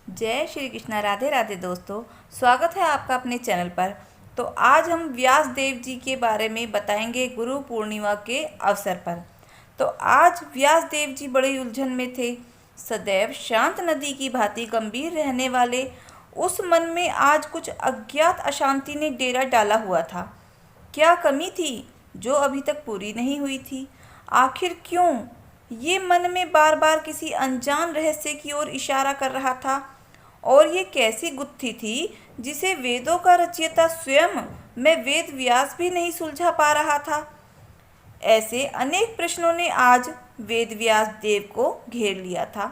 जय श्री कृष्णा। राधे राधे दोस्तों, स्वागत है आपका अपने चैनल पर। तो आज हम व्यास देव जी के बारे में बताएंगे गुरु पूर्णिमा के अवसर पर। तो आज व्यास देव जी बड़ी उलझन में थे। सदैव शांत नदी की भांति गंभीर रहने वाले उस मन में आज कुछ अज्ञात अशांति ने डेरा डाला हुआ था। क्या कमी थी जो अभी तक पूरी नहीं हुई थी? आखिर क्यों ये मन में बार बार किसी अनजान रहस्य की ओर इशारा कर रहा था? और ये कैसी गुत्थी थी जिसे वेदों का रचयिता स्वयं में वेद व्यास भी नहीं सुलझा पा रहा था? ऐसे अनेक प्रश्नों ने आज वेद व्यास देव को घेर लिया था।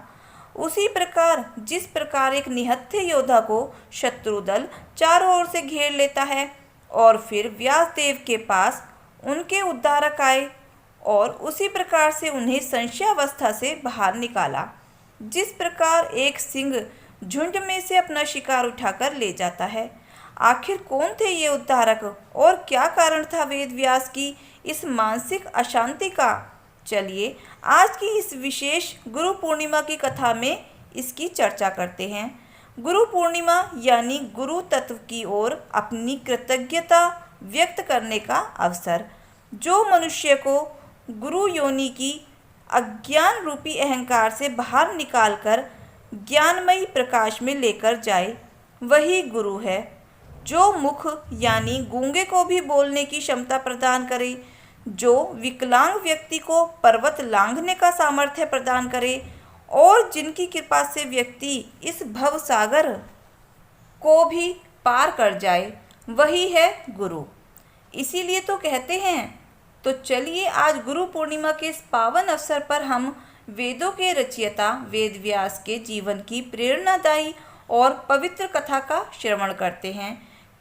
उसी प्रकार जिस प्रकार एक निहत्थे योद्धा को शत्रु दल चारों ओर से घेर लेता है और फिर व्यास देव के पास उनके उद्धारक आए और उसी प्रकार से उन्हें संशयावस्था से बाहर निकाला। जिस प्रकार एक सिंह झुंड में से अपना शिकार उठाकर ले जाता है। आखिर कौन थे ये उद्धारक और क्या कारण था वेद व्यास की इस मानसिक अशांति का? चलिए आज की इस विशेष गुरु पूर्णिमा की कथा में इसकी चर्चा करते हैं। गुरु पूर्णिमा यानी गुरु तत्व की ओर अपनी कृतज्ञता व्यक्त करने का अवसर, जो मनुष्य को गुरु योनि की अज्ञान रूपी अहंकार से बाहर निकालकर ज्ञानमयी प्रकाश में लेकर जाए, वही गुरु है। जो मुख यानी गूंगे को भी बोलने की क्षमता प्रदान करे, जो विकलांग व्यक्ति को पर्वत लांघने का सामर्थ्य प्रदान करे और जिनकी कृपा से व्यक्ति इस भव सागर को भी पार कर जाए, वही है गुरु। इसीलिए तो कहते हैं। तो चलिए आज गुरु पूर्णिमा के इस पावन अवसर पर हम वेदों के रचयिता वेद व्यास के जीवन की प्रेरणादायी और पवित्र कथा का श्रवण करते हैं।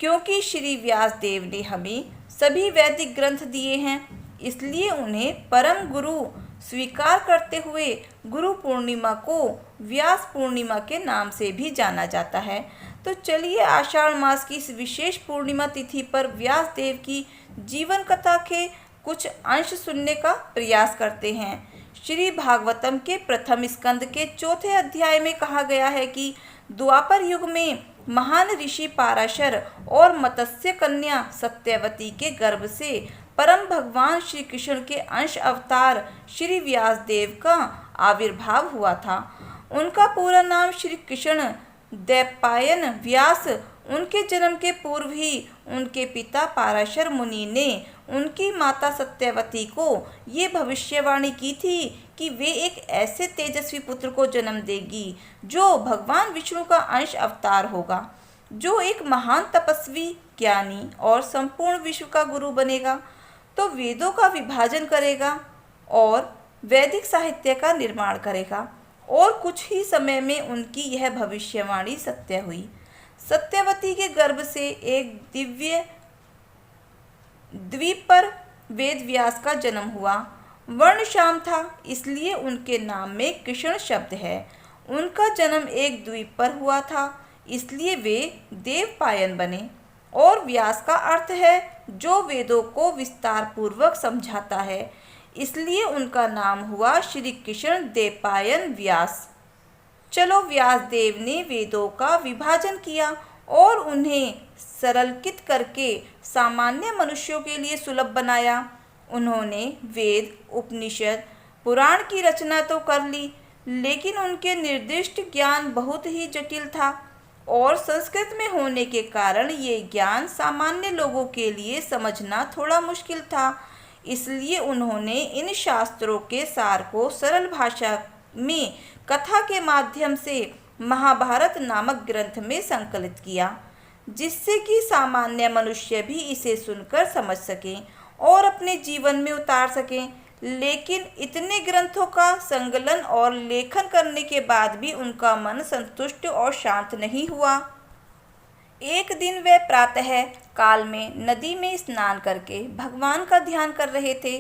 क्योंकि श्री व्यास देव ने हमें सभी वैदिक ग्रंथ दिए हैं, इसलिए उन्हें परम गुरु स्वीकार करते हुए गुरु पूर्णिमा को व्यास पूर्णिमा के नाम से भी जाना जाता है। तो चलिए आषाढ़ मास की इस विशेष पूर्णिमा तिथि पर व्यास देव की जीवन कथा के कुछ अंश सुनने का प्रयास करते हैं। श्री भागवतम के प्रथम स्कंद के चौथे अध्याय में कहा गया है कि द्वापर युग में महान ऋषि पाराशर और मत्स्य कन्या सत्यवती के गर्भ से परम भगवान श्री कृष्ण के अंश अवतार श्री व्यास देव का आविर्भाव हुआ था। उनका पूरा नाम श्री कृष्ण द्वैपायन व्यास। उनके जन्म के पूर्व ही उनके पिता पाराशर मुनि ने उनकी माता सत्यवती को ये भविष्यवाणी की थी कि वे एक ऐसे तेजस्वी पुत्र को जन्म देगी जो भगवान विष्णु का अंश अवतार होगा, जो एक महान तपस्वी, ज्ञानी और संपूर्ण विश्व का गुरु बनेगा, तो वेदों का विभाजन करेगा और वैदिक साहित्य का निर्माण करेगा। और कुछ ही समय में उनकी यह भविष्यवाणी सत्य हुई। सत्यवती के गर्भ से एक दिव्य द्वीप पर वेद व्यास का जन्म हुआ। वर्ण श्याम था, इसलिए उनके नाम में कृष्ण शब्द है। उनका जन्म एक द्वीप पर हुआ था, इसलिए वे देवपायन बने। और व्यास का अर्थ है जो वेदों को विस्तार पूर्वक समझाता है, इसलिए उनका नाम हुआ श्री कृष्ण देवपायन व्यास। चलो व्यास देव ने वेदों का विभाजन किया और उन्हें सरलीकृत करके सामान्य मनुष्यों के लिए सुलभ बनाया। उन्होंने वेद, उपनिषद, पुराण की रचना तो कर ली, लेकिन उनके निर्दिष्ट ज्ञान बहुत ही जटिल था और संस्कृत में होने के कारण ये ज्ञान सामान्य लोगों के लिए समझना थोड़ा मुश्किल था। इसलिए उन्होंने इन शास्त्रों के सार को सरल भाषा में कथा के माध्यम से महाभारत नामक ग्रंथ में संकलित किया, जिससे कि सामान्य मनुष्य भी इसे सुनकर समझ सकें और अपने जीवन में उतार सकें। लेकिन इतने ग्रंथों का संकलन और लेखन करने के बाद भी उनका मन संतुष्ट और शांत नहीं हुआ। एक दिन वे प्रातः काल में नदी में स्नान करके भगवान का ध्यान कर रहे थे।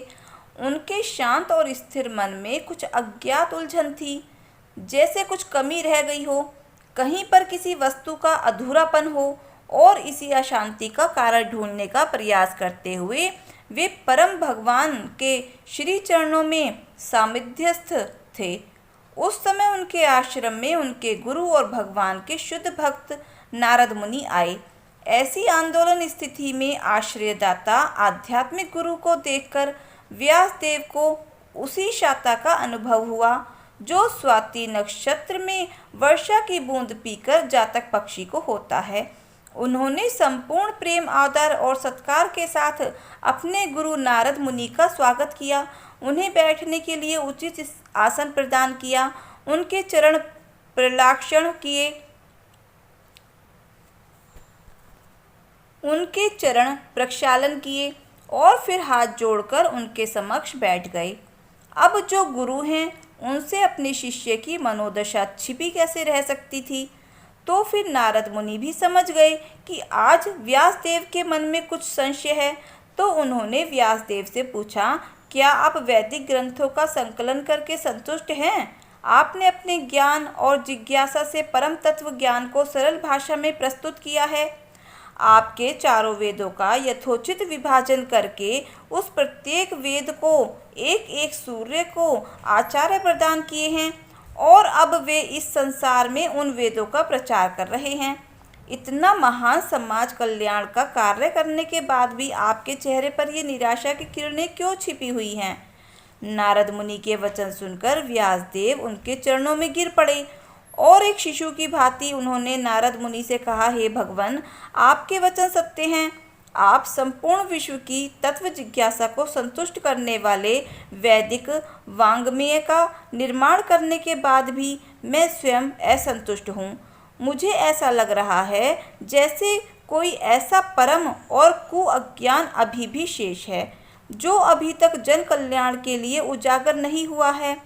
उनके शांत और स्थिर मन में कुछ अज्ञात उलझन थी, जैसे कुछ कमी रह गई हो, कहीं पर किसी वस्तु का अधूरापन हो। और इसी अशांति का कारण ढूंढने का प्रयास करते हुए वे परम भगवान के श्री चरणों में सामिध्यस्थ थे उस समय उनके आश्रम में उनके गुरु और भगवान के शुद्ध भक्त नारद मुनि आए। ऐसी आंदोलन स्थिति में आश्रयदाता आध्यात्मिक गुरु को देखकर व्यासदेव को उसी शाता का अनुभव हुआ जो स्वाति नक्षत्र में वर्षा की बूंद पीकर जातक पक्षी को होता है। उन्होंने संपूर्ण प्रेम आदर और सत्कार के साथ अपने गुरु नारद मुनि का स्वागत किया, उन्हें बैठने के लिए उचित आसन प्रदान किया, उनके चरण प्रलाक्षण किए, उनके चरण प्रक्षालन किए और फिर हाथ जोड़कर उनके समक्ष बैठ गए। अब जो गुरु हैं उनसे अपने शिष्य की मनोदशा छिपी कैसे रह सकती थी। तो फिर नारद मुनि भी समझ गए कि आज व्यासदेव के मन में कुछ संशय है। तो उन्होंने व्यासदेव से पूछा, क्या आप वैदिक ग्रंथों का संकलन करके संतुष्ट हैं? आपने अपने ज्ञान और जिज्ञासा से परम तत्व ज्ञान को सरल भाषा में प्रस्तुत किया है। आपके चारों वेदों का यथोचित विभाजन करके उस प्रत्येक वेद को एक एक सूर्य को आचार्य प्रदान किए हैं और अब वे इस संसार में उन वेदों का प्रचार कर रहे हैं। इतना महान समाज कल्याण का कार्य करने के बाद भी आपके चेहरे पर ये निराशा की किरणें क्यों छिपी हुई हैं? नारद मुनि के वचन सुनकर व्यासदेव उनके चरणों में गिर पड़े और एक शिशु की भांति उन्होंने नारद मुनि से कहा, हे भगवान, आपके वचन सत्य हैं। आप संपूर्ण विश्व की तत्व जिज्ञासा को संतुष्ट करने वाले वैदिक वाङ्मय का निर्माण करने के बाद भी मैं स्वयं असंतुष्ट हूँ। मुझे ऐसा लग रहा है जैसे कोई ऐसा परम और कुअज्ञान अभी भी शेष है जो अभी तक जन कल्याण के लिए उजागर नहीं हुआ है।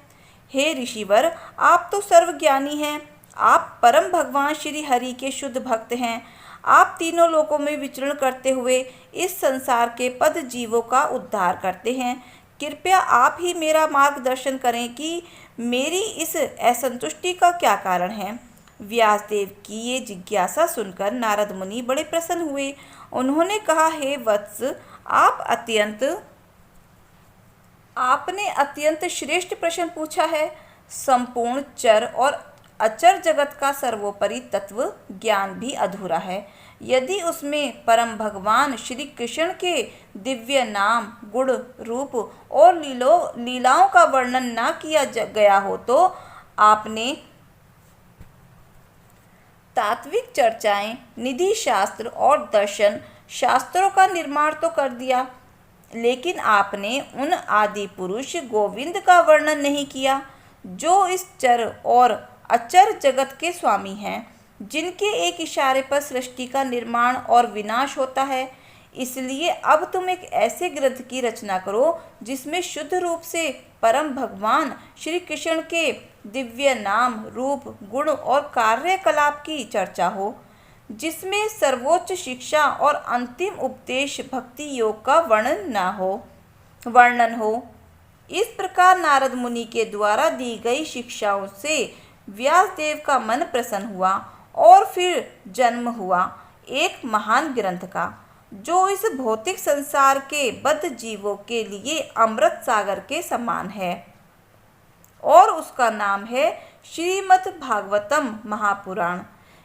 हे ऋषिवर, आप तो सर्वज्ञानी हैं। आप परम भगवान श्री हरि के शुद्ध भक्त हैं। आप तीनों लोकों में विचरण करते हुए इस संसार के पद जीवों का उद्धार करते हैं। कृपया आप ही मेरा मार्गदर्शन करें कि मेरी इस असंतुष्टि का क्या कारण है। व्यासदेव की ये जिज्ञासा सुनकर नारद मुनि बड़े प्रसन्न हुए। उन्होंने कहा, हे वत्स, आपने अत्यंत श्रेष्ठ प्रश्न पूछा है। संपूर्ण चर और अचर जगत का सर्वोपरि तत्व ज्ञान भी अधूरा है यदि उसमें परम भगवान श्री कृष्ण के दिव्य नाम, गुण, रूप और लीलाओं का वर्णन ना किया गया हो। तो आपने तात्विक चर्चाएं, निधि शास्त्र और दर्शन शास्त्रों का निर्माण तो कर दिया, लेकिन आपने उन आदि पुरुष गोविंद का वर्णन नहीं किया जो इस चर और अचर जगत के स्वामी हैं, जिनके एक इशारे पर सृष्टि का निर्माण और विनाश होता है। इसलिए अब तुम एक ऐसे ग्रंथ की रचना करो जिसमें शुद्ध रूप से परम भगवान श्री कृष्ण के दिव्य नाम, रूप, गुण और कार्यकलाप की चर्चा हो, जिसमें सर्वोच्च शिक्षा और अंतिम उपदेश भक्ति योग का वर्णन हो। इस प्रकार नारद मुनि के द्वारा दी गई शिक्षाओं से व्यासदेव का मन प्रसन्न हुआ और फिर जन्म हुआ एक महान ग्रंथ का, जो इस भौतिक संसार के बद्ध जीवों के लिए अमृत सागर के समान है, और उसका नाम है श्रीमद् भागवतम महापुराण।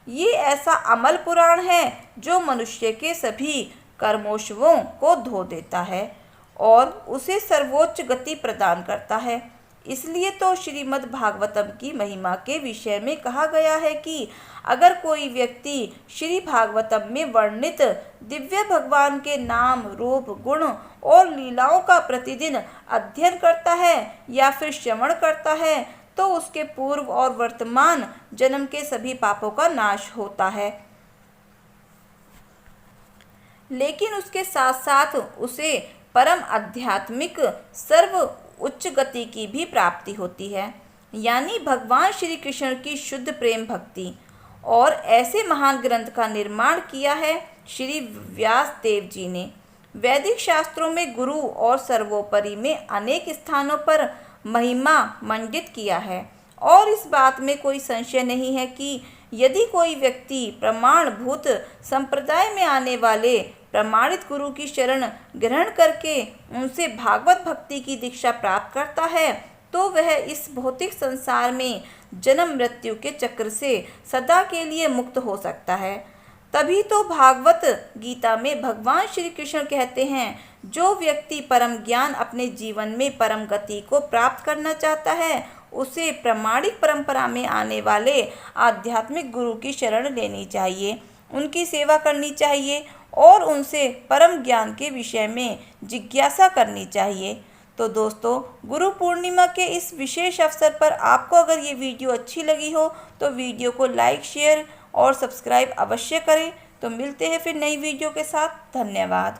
ये ऐसा अमल पुराण है जो मनुष्य के सभी कर्मोशवों को धो देता है और उसे सर्वोच्च गति प्रदान करता है। इसलिए तो श्रीमद् भागवतम की महिमा के विषय में कहा गया है कि अगर कोई व्यक्ति श्री भागवतम में वर्णित दिव्य भगवान के नाम, रूप, गुण और लीलाओं का प्रतिदिन अध्ययन करता है या फिर श्रवण करता है तो उसके पूर्व और वर्तमान जन्म के सभी पापों का नाश होता है, लेकिन उसके साथ साथ उसे परम आध्यात्मिक सर्व उच्च गति की भी प्राप्ति होती है, यानी भगवान श्री कृष्ण की शुद्ध प्रेम भक्ति। और ऐसे महान ग्रंथ का निर्माण किया है श्री व्यास देव जी ने। वैदिक शास्त्रों में गुरु और सर्वोपरि में अनेक स्थानों पर महिमा मंडित किया है, और इस बात में कोई संशय नहीं है कि यदि कोई व्यक्ति प्रमाणभूत संप्रदाय में आने वाले प्रमाणित गुरु की शरण ग्रहण करके उनसे भागवत भक्ति की दीक्षा प्राप्त करता है तो वह इस भौतिक संसार में जन्म मृत्यु के चक्र से सदा के लिए मुक्त हो सकता है। तभी तो भागवत गीता में भगवान श्री कृष्ण कहते हैं, जो व्यक्ति परम ज्ञान अपने जीवन में परम गति को प्राप्त करना चाहता है, उसे प्रामाणिक परंपरा में आने वाले आध्यात्मिक गुरु की शरण लेनी चाहिए, उनकी सेवा करनी चाहिए और उनसे परम ज्ञान के विषय में जिज्ञासा करनी चाहिए। तो दोस्तों, गुरु पूर्णिमा के इस विशेष अवसर पर आपको अगर ये वीडियो अच्छी लगी हो तो वीडियो को लाइक, शेयर और सब्सक्राइब अवश्य करें। तो मिलते हैं फिर नई वीडियो के साथ। धन्यवाद।